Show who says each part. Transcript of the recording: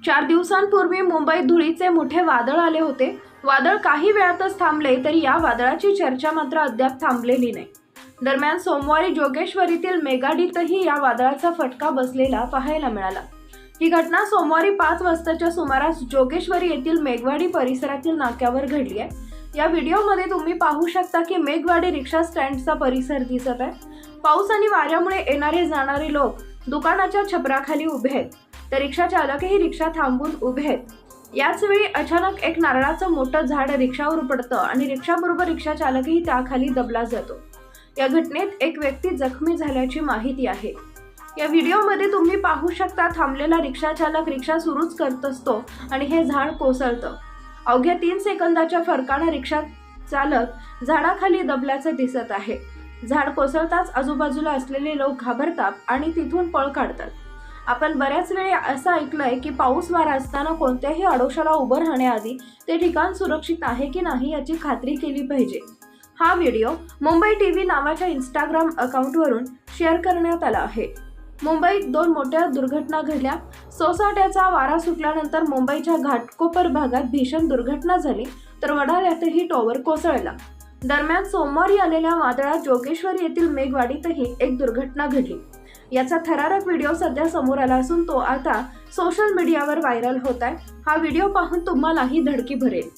Speaker 1: 4 दिवसांपूर्वी मुंबईत धुळीचे मोठे वादळ आले होते। वादळ काही वेळातच थांबले, तरी या वादळाची चर्चा मात्र अद्याप थांबलेली नाही। दरम्यान सोमवारी जोगेश्वरीतील मेगाडीतही या वादळाचा फटका बसलेला पाहायला मिळाला। ही घटना सोमवारी 5 वाजताच्या सुमारास जोगेश्वरी येथील मेघवाडी परिसरातील नाक्यावर घडली आहे। या व्हिडिओमध्ये तुम्ही पाहू शकता की मेघवाडी रिक्षा स्टँडचा परिसर दिसत आहे। पाऊस आणि वाऱ्यामुळे येणारे जाणारे लोक दुकानाच्या छपराखाली उभे आहेत, तर रिक्षा चालकही रिक्षा थांबवून उभे आहेत। याच वेळी अचानक एक नारळाचं मोठं झाड रिक्षावर पडतं आणि रिक्षाबरोबर रिक्षा चालकही त्याखाली दबला जातो। या घटनेत एक व्यक्ती जखमी झाल्याची माहिती आहे। या व्हिडिओमध्ये तुम्ही पाहू शकता थांबलेला रिक्षा चालक रिक्षा सुरूच करत असतो आणि हे झाड कोसळतं। अवघ्या 3 सेकंदाच्या फरकाने रिक्षा चालक झाडाखाली दबल्याचे दिसत आहे। झाड कोसळताच आजूबाजूला असलेले लोक घाबरतात आणि तिथून पळ काढतात। आपण बऱ्याच वेळी असं ऐकलंय की पाऊस वारा असताना कोणत्याही आडोशाला उभं राहण्याआधी ते ठिकाण सुरक्षित आहे की नाही याची खात्री केली पाहिजे। हा व्हिडिओ मुंबई टीव्ही नावाच्या इंस्टाग्राम अकाउंटवरून शेअर करण्यात आला आहे। मुंबईत 2 मोठ्या दुर्घटना घडल्या। सोसाट्याचा वारा सुटल्यानंतर मुंबईच्या घाटकोपर भागात भीषण दुर्घटना झाली, तर वडाळ्यातही टॉवर कोसळला। दरम्यान सोमवारी आलेल्या वादळात जोगेश्वरी येथील मेघवाडीतही एक दुर्घटना घडली। याचा थरारक व्हिडिओ सध्या समोर आला असून तो आता सोशल मीडियावर व्हायरल होत आहे। हा व्हिडिओ पाहून तुम्हालाही धडकी भरेल।